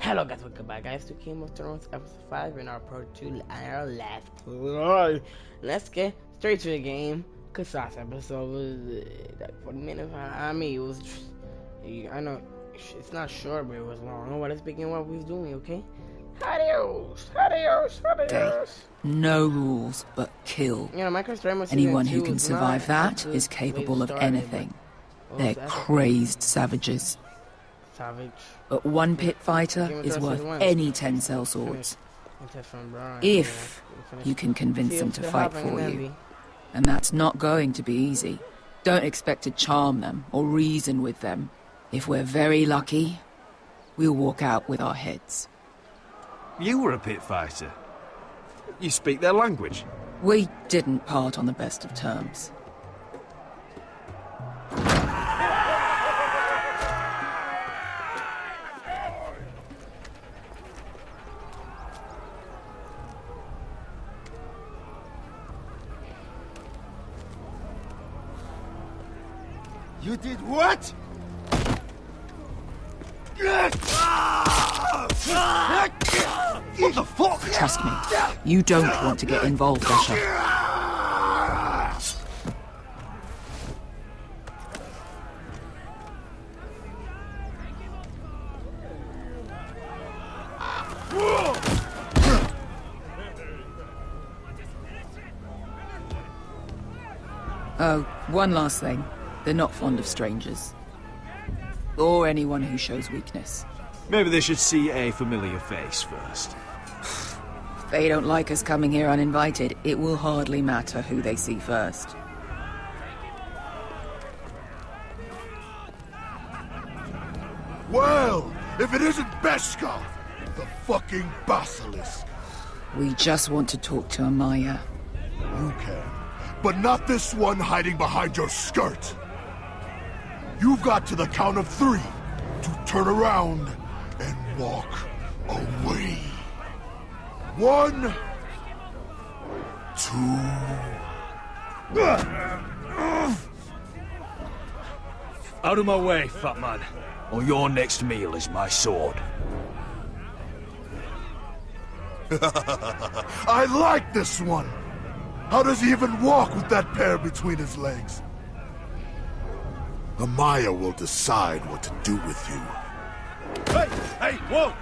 Hello guys, welcome back guys to Game of Thrones episode 5 in our part 2 our left. Let's get straight to the game, cause last episode was like 40 minutes. I mean it was, I know it's not short but it was long. Nobody speaking what we was doing, okay? Adios. No rules but kill. You know, Minecraft Anyone who can survive that is capable of anything. They're crazed savages. But one pit fighter is worth any 10 sellswords. If you can convince them to fight for you. And that's not going to be easy. Don't expect to charm them or reason with them. If we're very lucky, we'll walk out with our heads. You were a pit fighter. You speak their language. We didn't part on the best of terms. You did what? What the fuck? Trust me, you don't want to get involved, Usher. Oh, one last thing. They're not fond of strangers. Or anyone who shows weakness. Maybe they should see a familiar face first. If they don't like us coming here uninvited, it will hardly matter who they see first. Well, if it isn't Beskar, the fucking basilisk. We just want to talk to Amaya. You can, but not this one hiding behind your skirt. You've got to the count of 3 to turn around and walk away. 1, 2. Out of my way, fat man, or your next meal is my sword. I like this one. How does he even walk with that pair between his legs? Amaya will decide what to do with you. Hey, whoa!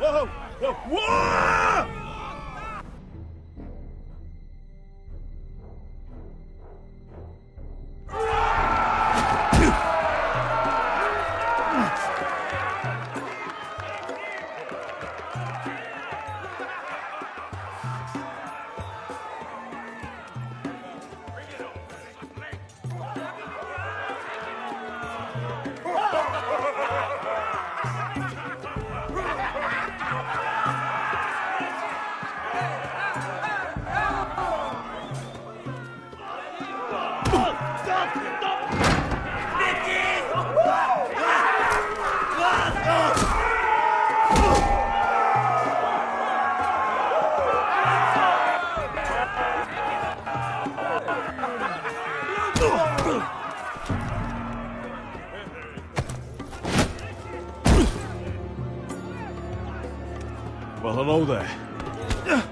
Well, hello there.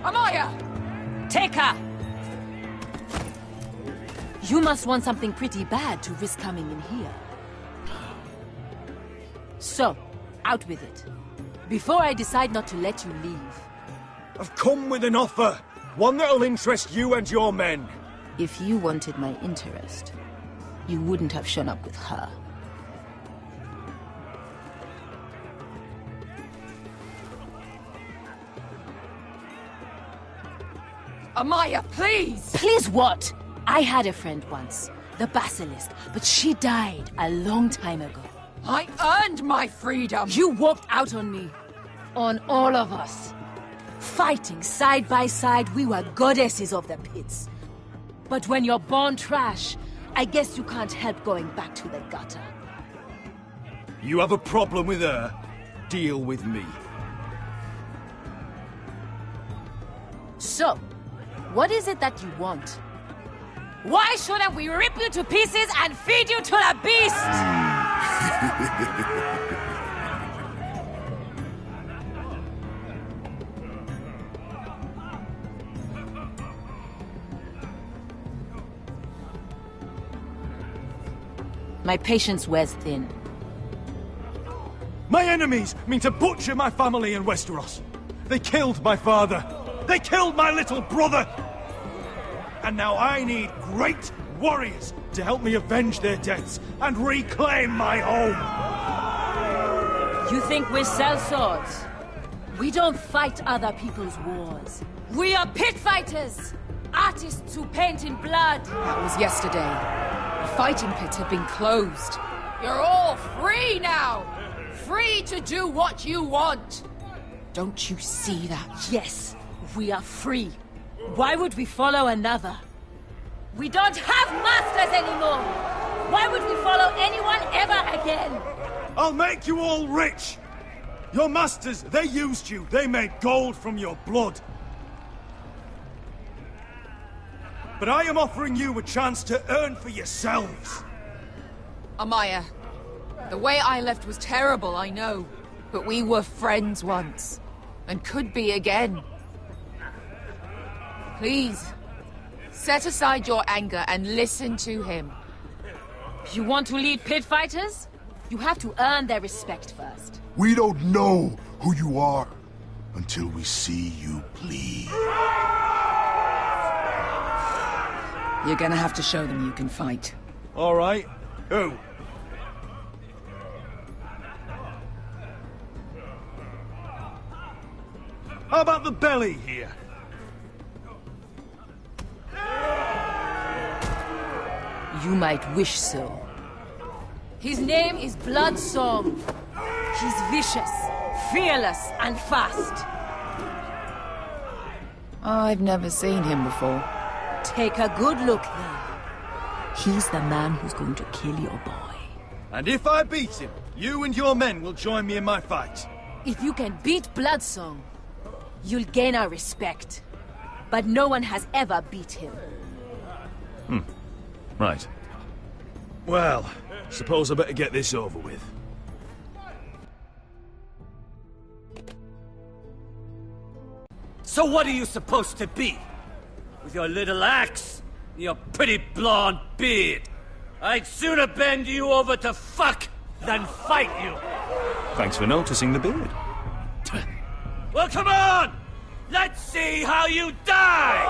Amaya! Take her! You must want something pretty bad to risk coming in here. So, out with it. Before I decide not to let you leave. I've come with an offer. One that'll interest you and your men. If you wanted my interest, you wouldn't have shown up with her. Amaya, please! Please what? I had a friend once, the Basilisk, but she died a long time ago. I earned my freedom! You walked out on me. On all of us. Fighting side by side, we were goddesses of the pits. But when you're born trash, I guess you can't help going back to the gutter. You have a problem with her? Deal with me. So, what is it that you want? Why shouldn't we rip you to pieces and feed you to the beast? My patience wears thin. My enemies mean to butcher my family in Westeros. They killed my father. They killed my little brother. And now I need great warriors to help me avenge their deaths and reclaim my home. You think we sell swords? We don't fight other people's wars. We are pit fighters! Artists who paint in blood! That was yesterday. The fighting pits have been closed. You're all free now! Free to do what you want! Don't you see that? Yes, we are free. Why would we follow another? We don't have masters anymore! Why would we follow anyone ever again? I'll make you all rich! Your masters, they used you. They made gold from your blood. But I am offering you a chance to earn for yourselves. Amaya, the way I left was terrible, I know. But we were friends once. And could be again. Please, set aside your anger and listen to him. You want to lead pit fighters? You have to earn their respect first. We don't know who you are until we see you bleed. You're gonna have to show them you can fight. All right. Who? How about the belly here? You might wish so. His name is Bloodsong. He's vicious, fearless, and fast. I've never seen him before. Take a good look then. He's the man who's going to kill your boy. And if I beat him, you and your men will join me in my fight. If you can beat Bloodsong, you'll gain our respect. But no one has ever beat him. Right. Well, suppose I better get this over with. So what are you supposed to be? With your little axe and your pretty blonde beard? I'd sooner bend you over to fuck than fight you. Thanks for noticing the beard. Well, come on! Let's see how you die!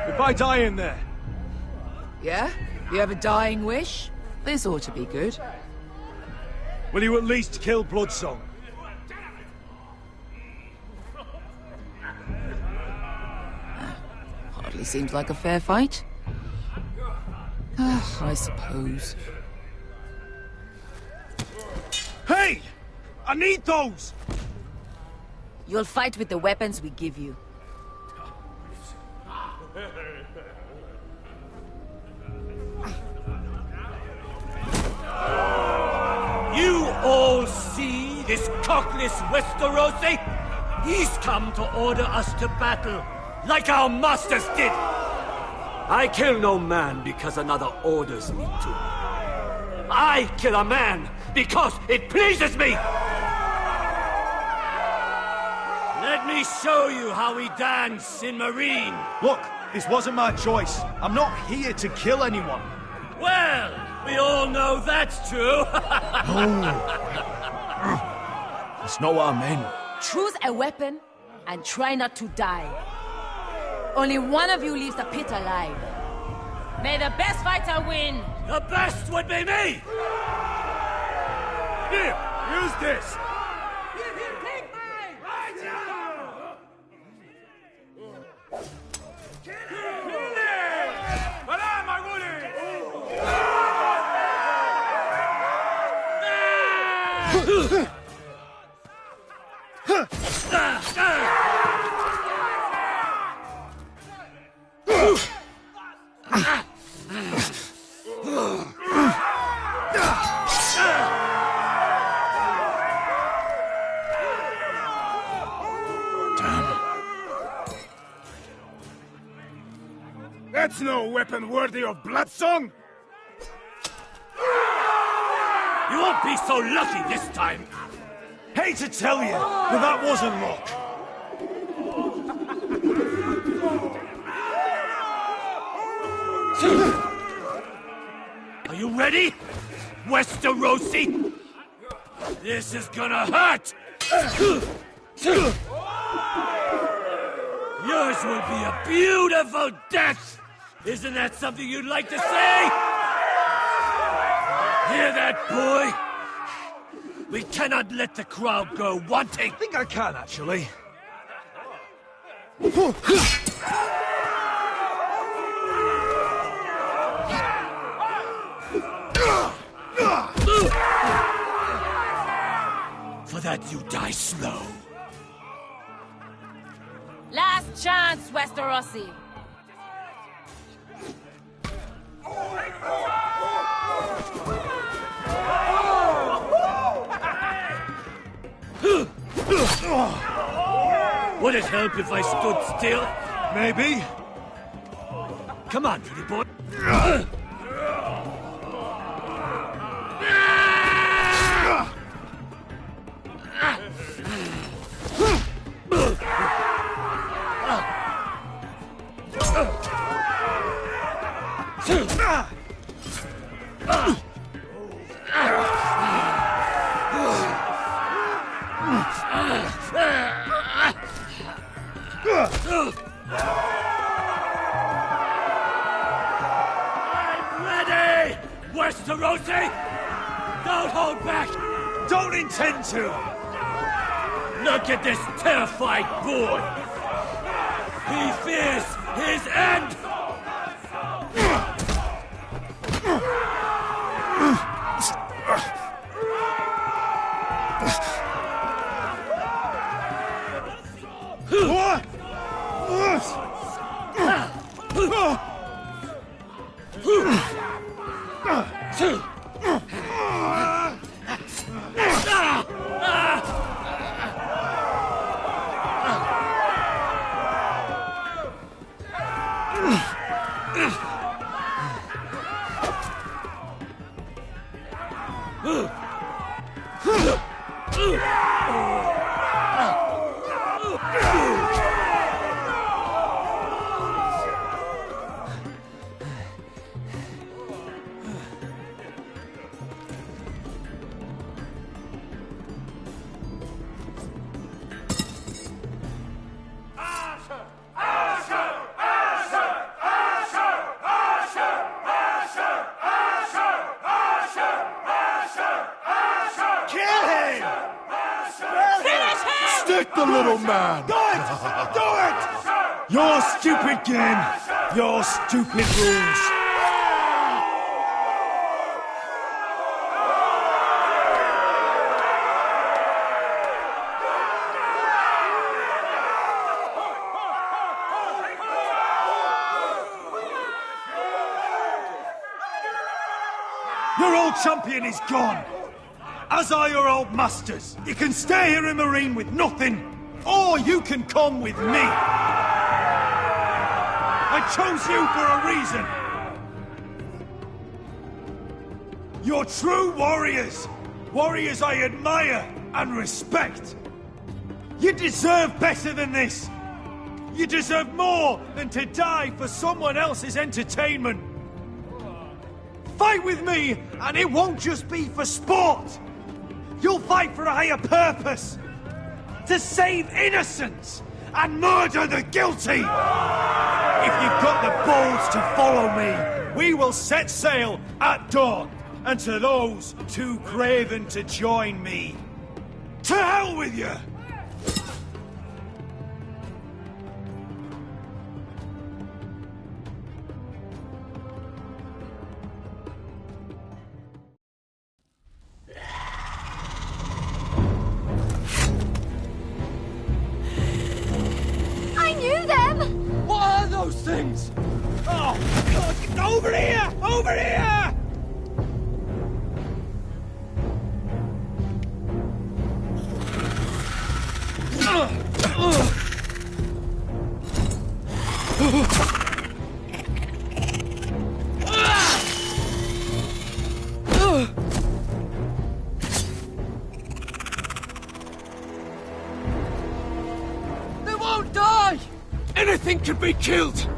If I die in there, Yeah? You have a dying wish? This ought to be good. will you at least kill Bloodsong? Hardly seems like a fair fight. I suppose. Hey! I need those! You'll fight with the weapons we give you. You all see this cockless Westerosi? He's come to order us to battle, like our masters did. I kill no man because another orders me to. I kill a man because it pleases me! Let me show you how we dance in Marine. Look, this wasn't my choice. I'm not here to kill anyone. Well, we all know that's true. That's not what I meant. Choose a weapon and try not to die. Only one of you leaves the pit alive. May the best fighter win! The best would be me! Here, use this. That's no weapon worthy of Bloodsong! You won't be so lucky this time! Hate to tell you, but that wasn't luck. Are you ready? Westerosi? This is gonna hurt! Yours will be a beautiful death! Isn't that something you'd like to say? Hear that, boy? We cannot let the crowd go wanting! I think I can, actually. For that you die slow. Last chance, Westerosi. Would it help if I stood still? Maybe. Come on, pretty boy. I'm ready! Westerosi! Don't hold back! Don't intend to! Look at this terrified boy! He fears his end! Stick the little man! Do it! Do it! Your stupid game. Your stupid rules. Your old champion is gone. As are your old masters. You can stay here in Marine with nothing, or you can come with me. I chose you for a reason. You're true warriors. Warriors I admire and respect. You deserve better than this. You deserve more than to die for someone else's entertainment. Fight with me, and it won't just be for sport. You'll fight for a higher purpose. To save innocents and murder the guilty. If you've got the balls to follow me, we will set sail at dawn. And to those too craven to join me, to hell with you! What are those things? Oh, God, get over here! Over here! They won't die! Anything can be killed!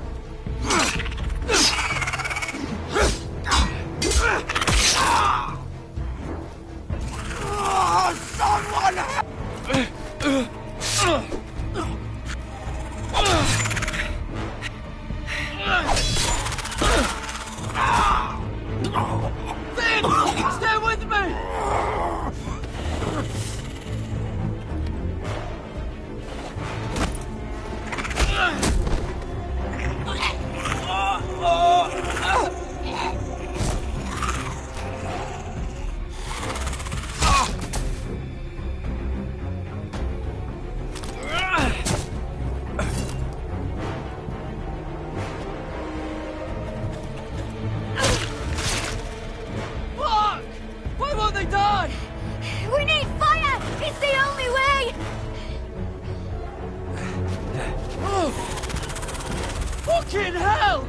Fucking hell!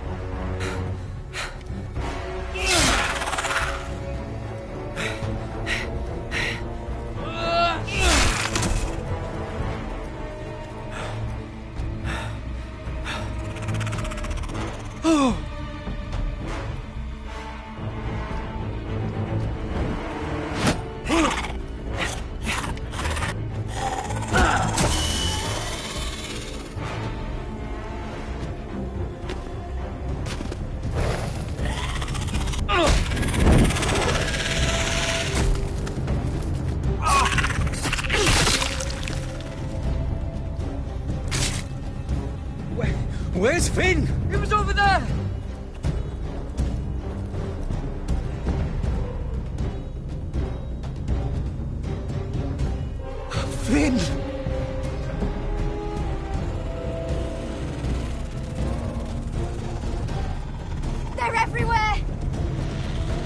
Where's Finn? He was over there! Finn! They're everywhere!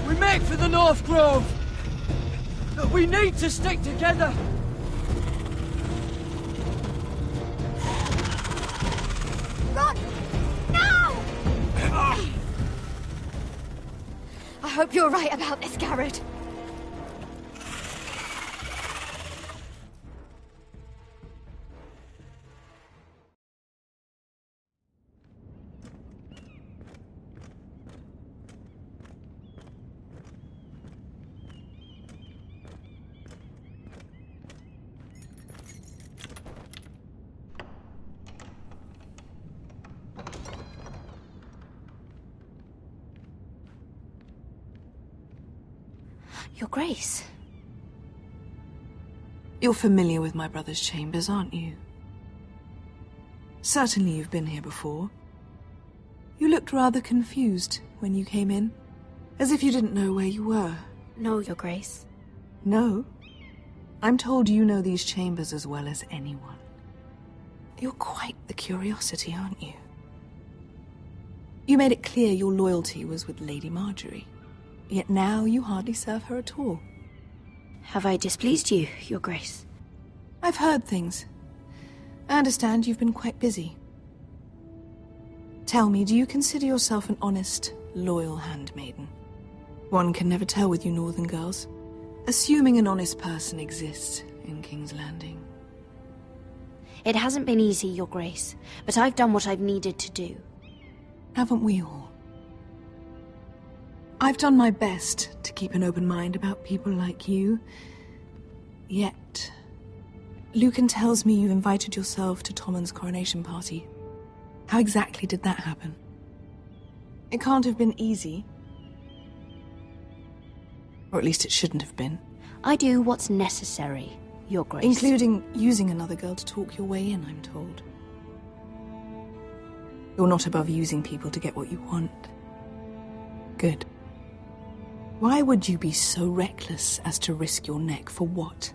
We make for the North Grove! We need to stick together! Run! Now! I hope you're right about this, Garrett. Your Grace. You're familiar with my brother's chambers, aren't you? Certainly you've been here before. You looked rather confused when you came in, as if you didn't know where you were. No, Your Grace. No? I'm told you know these chambers as well as anyone. You're quite the curiosity, aren't you? You made it clear your loyalty was with Lady Marjorie. Yet now you hardly serve her at all. Have I displeased you, Your Grace? I've heard things. I understand you've been quite busy. Tell me, do you consider yourself an honest, loyal handmaiden? One can never tell with you northern girls. Assuming an honest person exists in King's Landing. It hasn't been easy, Your Grace, but I've done what I've needed to do. Haven't we all? I've done my best to keep an open mind about people like you. Yet, Lucan tells me you invited yourself to Tommen's coronation party. How exactly did that happen? It can't have been easy. Or at least it shouldn't have been. I do what's necessary, Your Grace. Including using another girl to talk your way in, I'm told. You're not above using people to get what you want. Good. Why would you be so reckless as to risk your neck for what?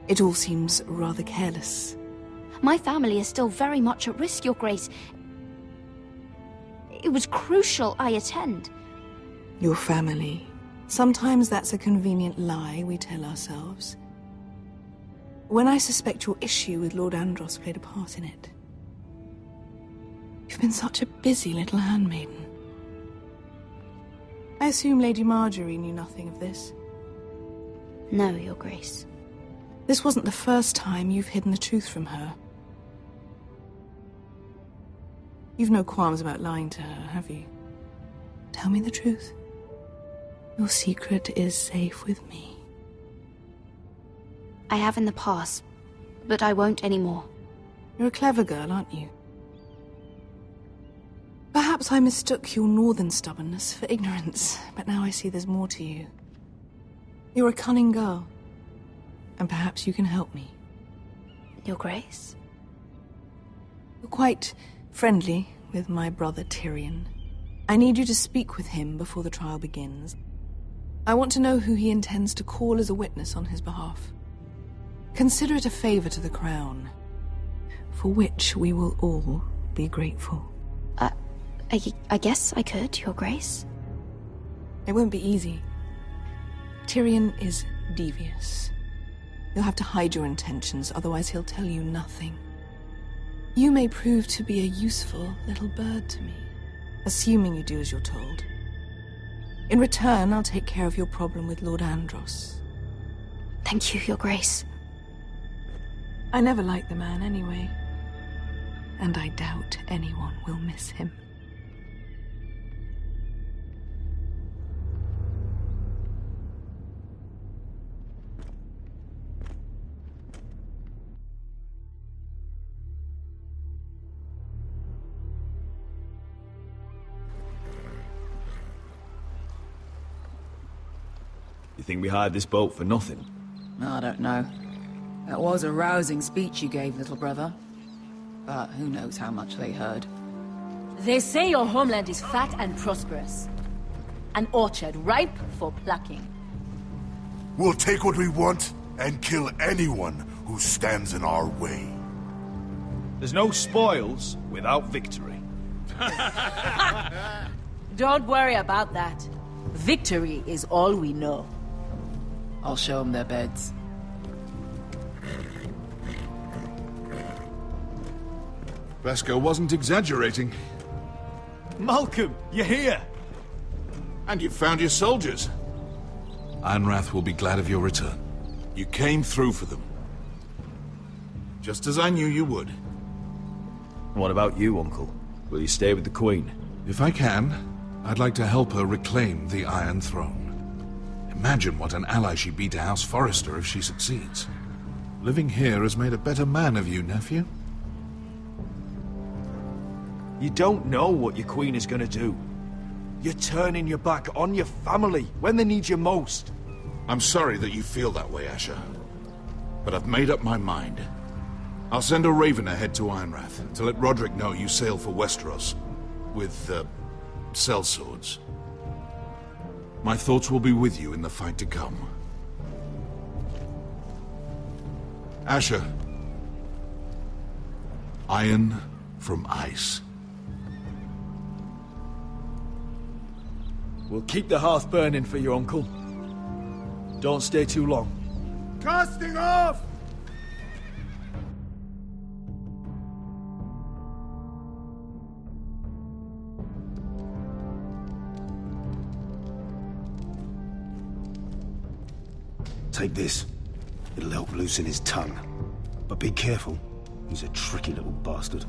It all seems rather careless. My family is still very much at risk, Your Grace. It was crucial I attend. Your family. Sometimes that's a convenient lie we tell ourselves. When I suspect your issue with Lord Andros played a part in it. You've been such a busy little handmaiden. I assume Lady Marjorie knew nothing of this. No, Your Grace. This wasn't the first time you've hidden the truth from her. You've no qualms about lying to her, have you? Tell me the truth. Your secret is safe with me. I have in the past, but I won't anymore. You're a clever girl, aren't you? Perhaps I mistook your northern stubbornness for ignorance, but now I see there's more to you. You're a cunning girl, and perhaps you can help me. Your Grace? You're quite friendly with my brother Tyrion. I need you to speak with him before the trial begins. I want to know who he intends to call as a witness on his behalf. Consider it a favor to the crown, for which we will all be grateful. I guess I could, Your Grace. It won't be easy. Tyrion is devious. You'll have to hide your intentions, otherwise he'll tell you nothing. You may prove to be a useful little bird to me, assuming you do as you're told. In return, I'll take care of your problem with Lord Andros. Thank you, Your Grace. I never liked the man anyway, and I doubt anyone will miss him. You think we hired this boat for nothing? I don't know. That was a rousing speech you gave, little brother. But who knows how much they heard. They say your homeland is fat and prosperous. An orchard ripe for plucking. We'll take what we want and kill anyone who stands in our way. There's no spoils without victory. Don't worry about that. Victory is all we know. I'll show them their beds. Vesco wasn't exaggerating. Malcolm, you're here! And you've found your soldiers. Ironrath will be glad of your return. You came through for them. Just as I knew you would. What about you, Uncle? Will you stay with the Queen? If I can, I'd like to help her reclaim the Iron Throne. Imagine what an ally she'd be to House Forrester if she succeeds. Living here has made a better man of you, nephew. You don't know what your Queen is gonna do. You're turning your back on your family when they need you most. I'm sorry that you feel that way, Asher. But I've made up my mind. I'll send a raven ahead to Ironrath to let Roderick know you sail for Westeros with, sellswords. My thoughts will be with you in the fight to come. Asher. Iron from ice. We'll keep the hearth burning for you, Uncle. Don't stay too long. Casting off! Take this. It'll help loosen his tongue. But be careful. He's a tricky little bastard.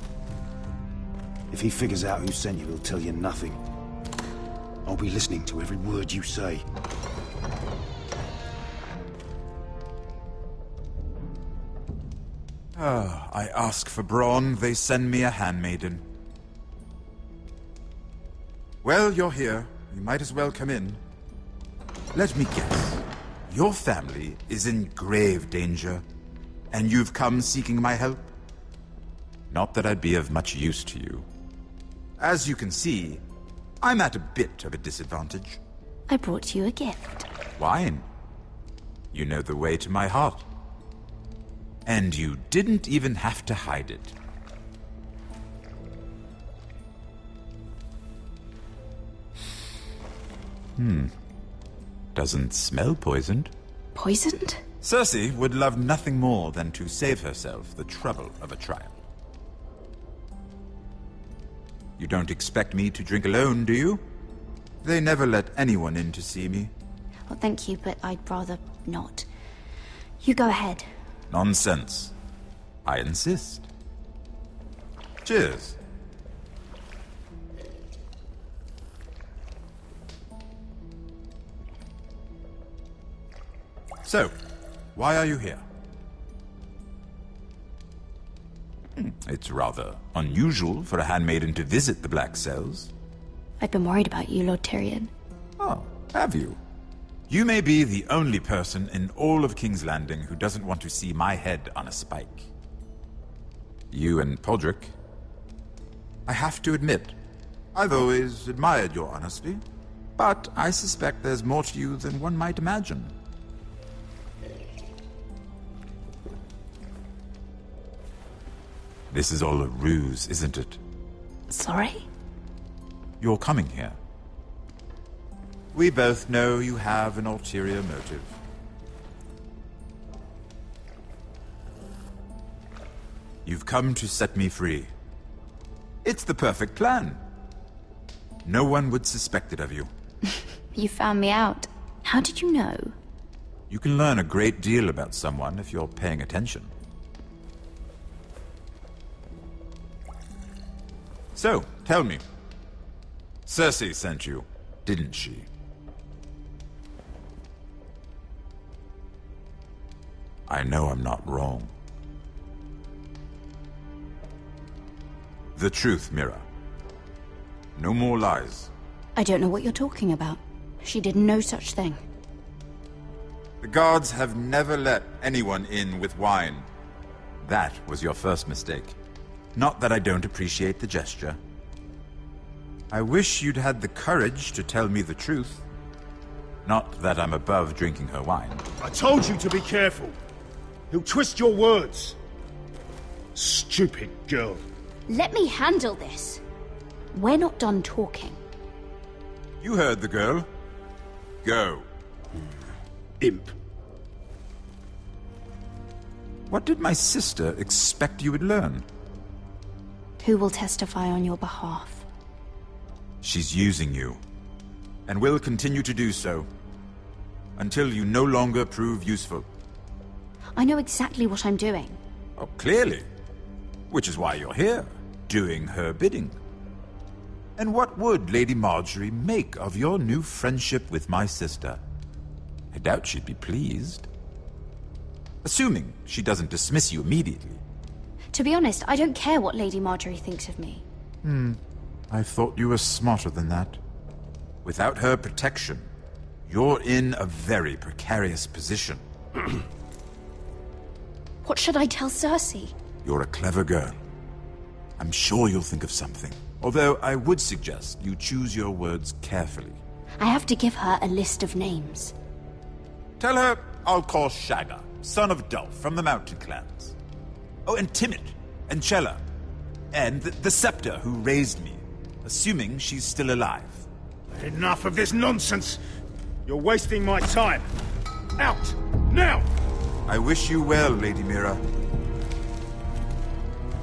If he figures out who sent you, he'll tell you nothing. I'll be listening to every word you say. I ask for brawn, they send me a handmaiden. Well, you're here. You might as well come in. Let me guess. Your family is in grave danger, and you've come seeking my help? Not that I'd be of much use to you. As you can see, I'm at a bit of a disadvantage. I brought you a gift. Wine. You know the way to my heart. And you didn't even have to hide it. Doesn't smell poisoned. Poisoned? Cersei would love nothing more than to save herself the trouble of a trial. You don't expect me to drink alone, do you? They never let anyone in to see me. Well, thank you, but I'd rather not. You go ahead. Nonsense. I insist. Cheers. So, why are you here? It's rather unusual for a handmaiden to visit the Black Cells. I've been worried about you, Lord Tyrion. Oh, have you? You may be the only person in all of King's Landing who doesn't want to see my head on a spike. You and Podrick. I have to admit, I've always admired your honesty, but I suspect there's more to you than one might imagine. This is all a ruse, isn't it? Sorry? You're coming here. We both know you have an ulterior motive. You've come to set me free. It's the perfect plan. No one would suspect it of you. You found me out. How did you know? You can learn a great deal about someone if you're paying attention. So, tell me. Cersei sent you, didn't she? I know I'm not wrong. The truth, Mira. No more lies. I don't know what you're talking about. She did no such thing. The guards have never let anyone in with wine. That was your first mistake. Not that I don't appreciate the gesture. I wish you'd had the courage to tell me the truth. Not that I'm above drinking her wine. I told you to be careful. He'll twist your words. Stupid girl. Let me handle this. We're not done talking. You heard the girl. Go. Imp. What did my sister expect you would learn? Who will testify on your behalf? She's using you, and will continue to do so, until you no longer prove useful. I know exactly what I'm doing. Oh, clearly. Which is why you're here, doing her bidding. And what would Lady Marjorie make of your new friendship with my sister? I doubt she'd be pleased. Assuming she doesn't dismiss you immediately. To be honest, I don't care what Lady Marjorie thinks of me. I thought you were smarter than that. Without her protection, you're in a very precarious position. What should I tell Cersei? You're a clever girl. I'm sure you'll think of something. Although I would suggest you choose your words carefully. I have to give her a list of names. Tell her I'll call Shagga, son of Dolph, from the Mountain Clans. Oh, and Timid, and Chella, and the Scepter who raised me, assuming she's still alive. Enough of this nonsense. You're wasting my time. Out! Now! I wish you well, Lady Mira.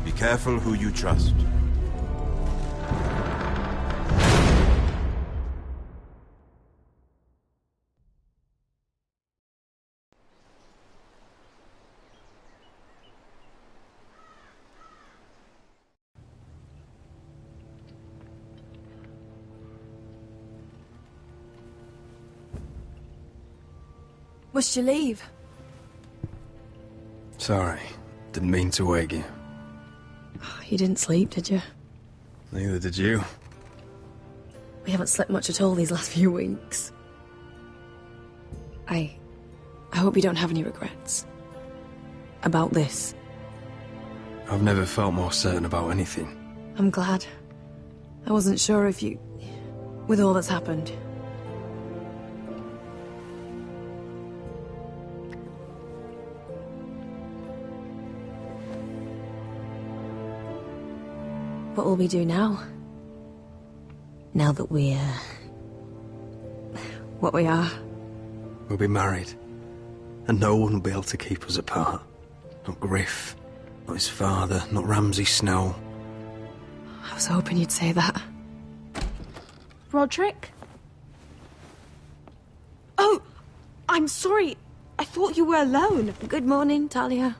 Be careful who you trust. Must you leave? Sorry. Didn't mean to wake you. You didn't sleep, did you? Neither did you. We haven't slept much at all these last few weeks. I hope you don't have any regrets. About this. I've never felt more certain about anything. I'm glad. I wasn't sure if you... with all that's happened. What will we do now? Now that we're... what we are? We'll be married. And no one will be able to keep us apart. Not Griff, not his father, not Ramsay Snow. I was hoping you'd say that. Roderick? Oh, I'm sorry. I thought you were alone. Good morning, Talia.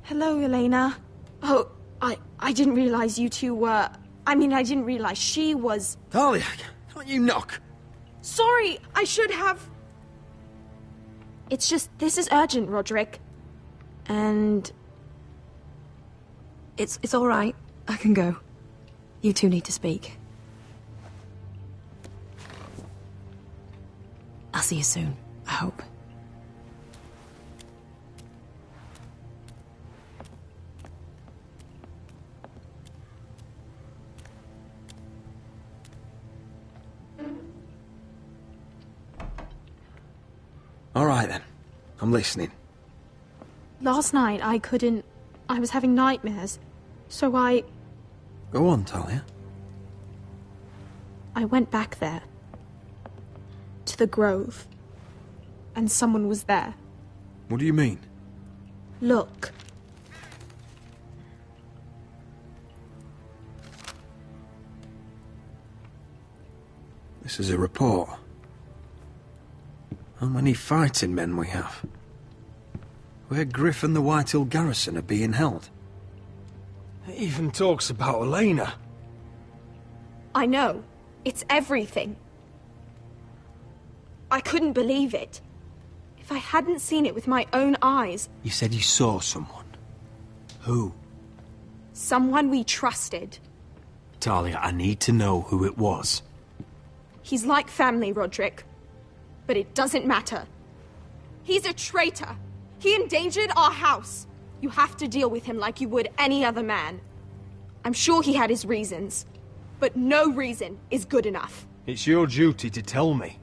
Hello, Elena. Oh, I didn't realize you two were... I mean, I didn't realize she was... Talia, can't you knock? Sorry, I should have... It's just, this is urgent, Roderick. And... It's all right. I can go. You two need to speak. I'll see you soon, I hope. All right, then. I'm listening. Last night, I couldn't... I was having nightmares. So I Go on, Talia. went back there. To the grove. And someone was there. What do you mean? Look. This is a report. How many fighting men we have? Where Griff and the Whitehill garrison are being held. It even talks about Elena. I know. It's everything. I couldn't believe it. If I hadn't seen it with my own eyes... You said you saw someone. Who? Someone we trusted. Talia, I need to know who it was. He's like family, Roderick. But it doesn't matter. He's a traitor. He endangered our house. You have to deal with him like you would any other man. I'm sure he had his reasons. But no reason is good enough. It's your duty to tell me.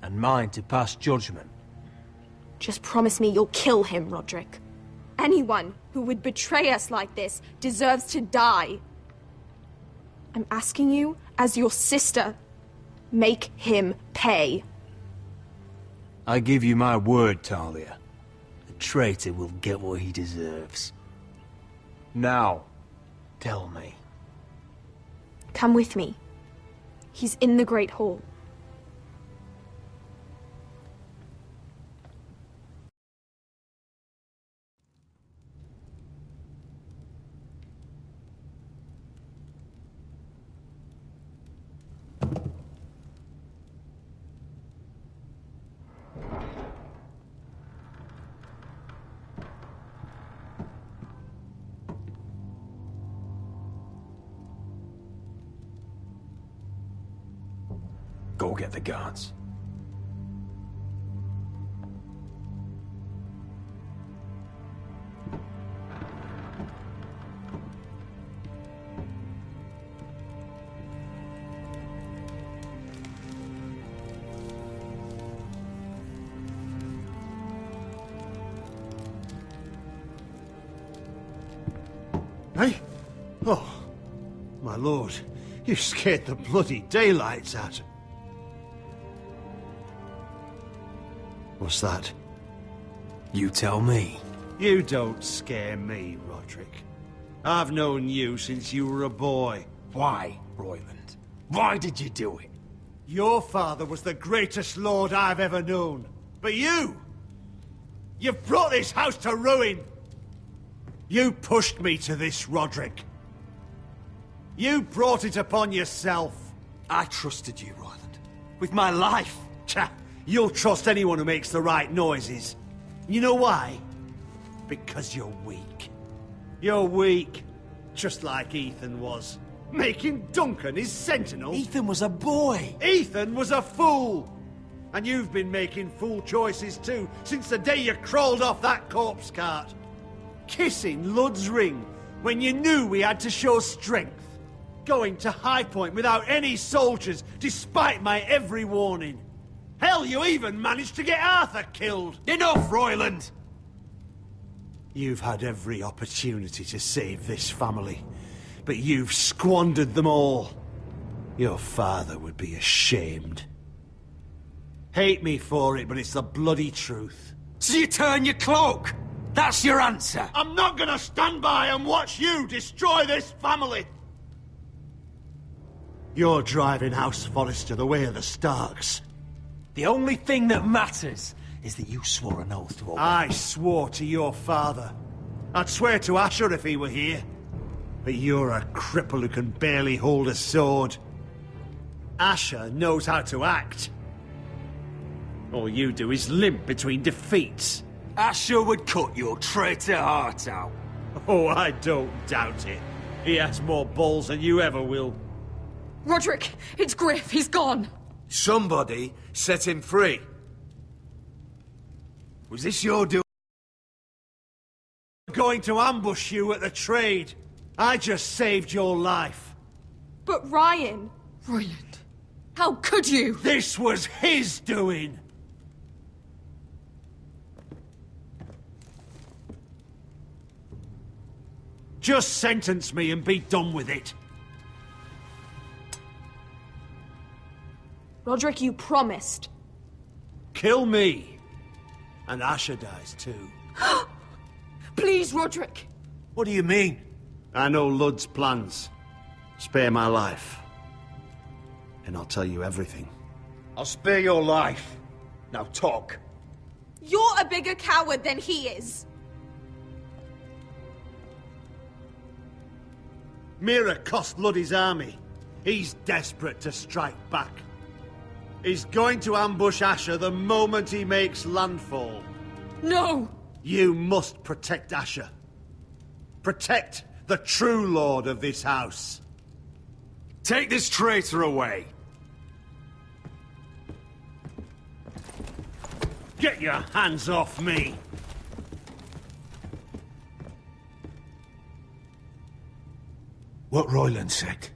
And mine to pass judgment. Just promise me you'll kill him, Roderick. Anyone who would betray us like this deserves to die. I'm asking you, as your sister, make him pay. I give you my word, Talia. The traitor will get what he deserves. Now, tell me. Come with me. He's in the Great Hall. Go get the guards. Hey? Oh, my lord, you scared the bloody daylights out of... What's that? You tell me. You don't scare me, Roderick. I've known you since you were a boy. Why, Royland? Why did you do it? Your father was the greatest lord I've ever known. But you've brought this house to ruin. You pushed me to this, Roderick. You brought it upon yourself. I trusted you, Royland. With my life. Cha! You'll trust anyone who makes the right noises. You know why? Because you're weak. You're weak. Just like Ethan was. Making Duncan his sentinel. Ethan was a boy. Ethan was a fool. And you've been making fool choices too, since the day you crawled off that corpse cart. Kissing Lud's ring when you knew we had to show strength. Going to High Point without any soldiers, despite my every warning. Hell, you even managed to get Arthur killed! Enough, Royland! You've had every opportunity to save this family, but you've squandered them all. Your father would be ashamed. Hate me for it, but it's the bloody truth. So you turn your cloak? That's your answer? I'm not gonna stand by and watch you destroy this family! You're driving House Forrester the way of the Starks. The only thing that matters is that you swore an oath to obey. I swore to your father. I'd swear to Asher if he were here. But you're a cripple who can barely hold a sword. Asher knows how to act. All you do is limp between defeats. Asher would cut your traitor heart out. Oh, I don't doubt it. He has more balls than you ever will. Roderick, it's Griff. He's gone. Somebody set him free. Was this your doing? Going to ambush you at the trade. I just saved your life. But Ryan... Royland, how could you? This was his doing. Just sentence me and be done with it. Roderick, you promised. Kill me. And Asher dies too. Please, Roderick. What do you mean? I know Lud's plans. Spare my life. And I'll tell you everything. I'll spare your life. Now talk. You're a bigger coward than he is. Mira cost Luddy's army. He's desperate to strike back. He's going to ambush Asher the moment he makes landfall. No! You must protect Asher. Protect the true lord of this house. Take this traitor away. Get your hands off me! What Royland said.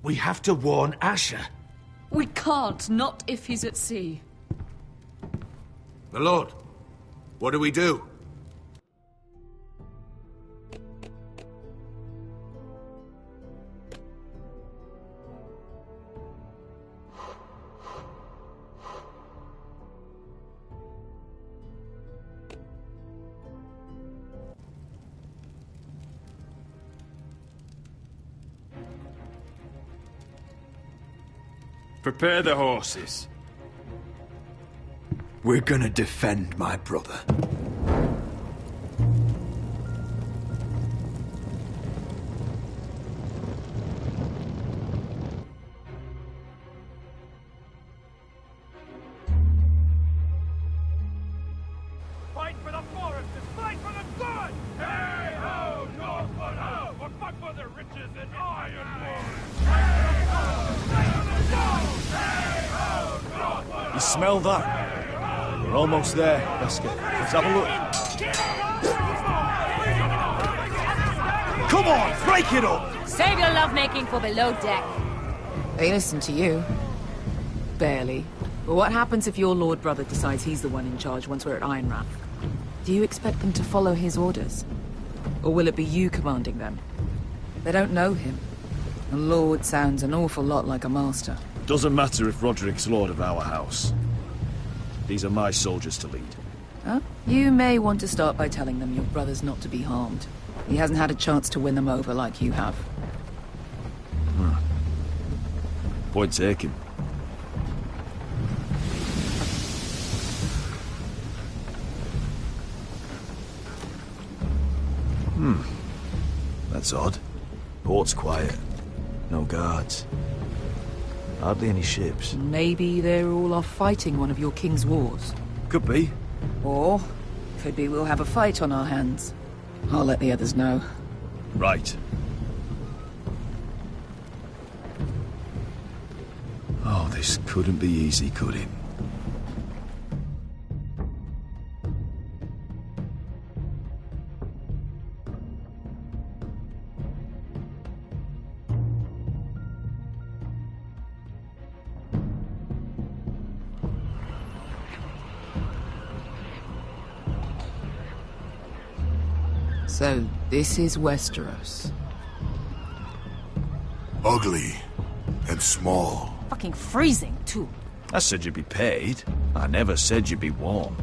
We have to warn Asher. We can't, not if he's at sea. My lord, what do we do? Prepare the horses. We're gonna defend my brother. Fight for the forest and fight for the sun! Hey ho, Northwood ho! Or fight for the riches and ironwood! You smell that? We're almost there, Wesker. Let's have a look. Come on, break it up! Save your lovemaking for below deck. They listen to you. Barely. But what happens if your lord brother decides he's the one in charge once we're at Ironrath? Do you expect them to follow his orders? Or will it be you commanding them? They don't know him. A lord sounds an awful lot like a master. Doesn't matter if Roderick's lord of our house. These are my soldiers to lead. Huh? You may want to start by telling them your brother's not to be harmed. He hasn't had a chance to win them over like you have. Point taken. That's odd. Port's quiet. No guards. Hardly any ships. Maybe they're all off fighting one of your king's wars. Could be. Or, could be we'll have a fight on our hands. I'll let the others know. Right. Oh, this couldn't be easy, could it? So, this is Westeros. Ugly and small. Fucking freezing, too. I said you'd be paid. I never said you'd be warm.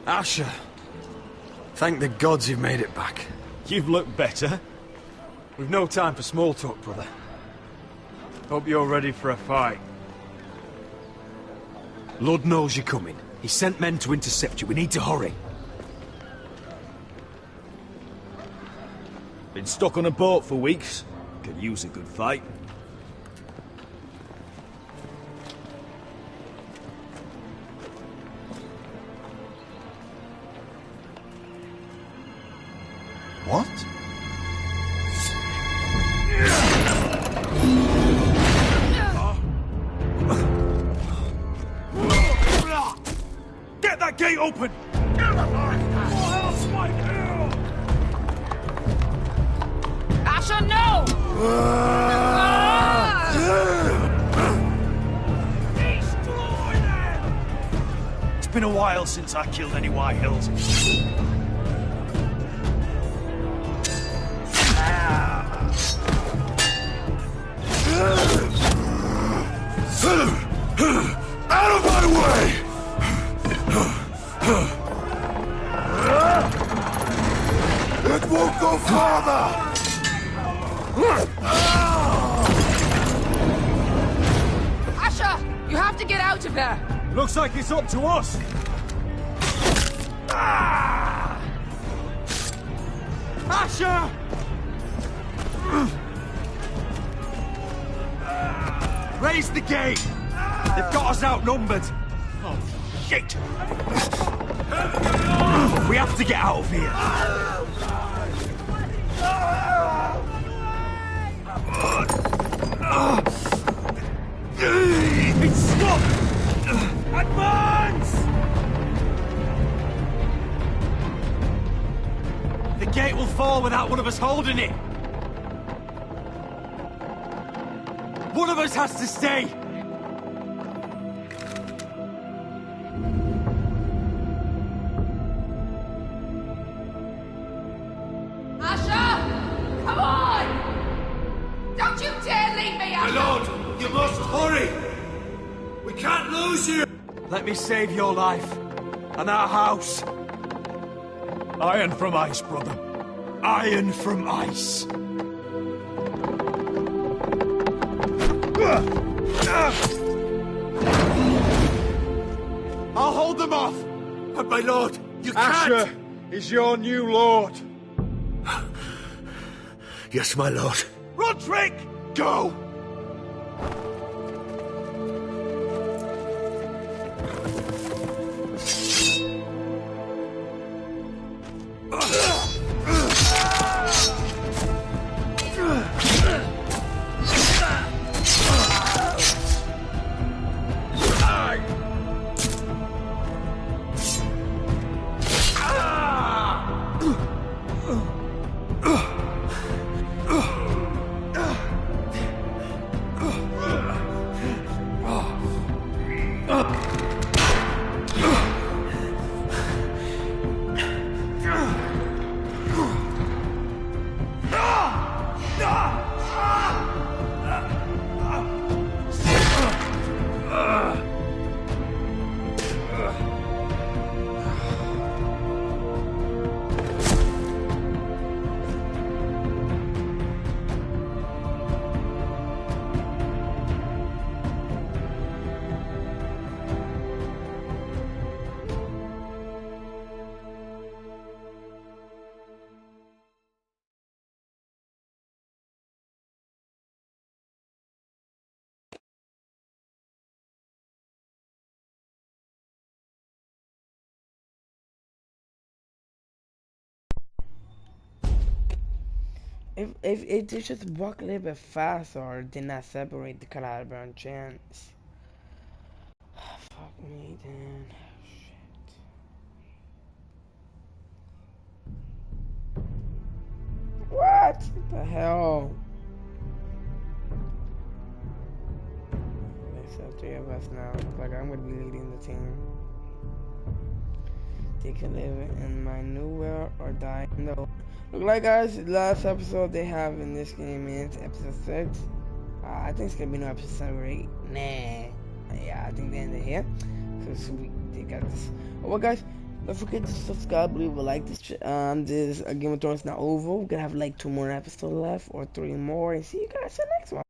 Asher. Thank the gods you've made it back. You've looked better. We've no time for small talk, brother. Hope you're ready for a fight. Lord knows you're coming. He sent men to intercept you. We need to hurry. Been stuck on a boat for weeks. Could use a good fight. What? Get that gate open! Asher, no! Destroy them! It's been a while since I killed any White Hills. Out of my way! father! Asher, you have to get out of there. Looks like it's up to us. Asher! Raise the gate! They've got us outnumbered. Oh, shit! We have to get out of here. It's stuck! Advance! The gate will fall without one of us holding it. One of us has to stay. Asher! Come on! Don't you dare leave me, Asher! My lord, you must hurry! We can't lose you! Let me save your life and our house. Iron from ice, brother. Iron from ice. I'll hold them off. But my lord, you Asher can't! is your new lord. Yes, my lord. Roderick, go! If they just walk a little bit faster or did not separate the caliber and chance. Fuck me then. Shit. What the hell? There's 3 of us now. Looks like I'm gonna be leading the team. They can live in my new world or die in the old. Look like, guys, last episode they have in this game is episode 6. I think it's gonna be no episode 7 or 8. Nah. Yeah, I think they ended here. Cause they got this. Well, guys, don't forget to subscribe, leave a like. This Game of Thrones is not over. We're gonna have like 2 more episodes left or 3 more, and see you guys in the next one.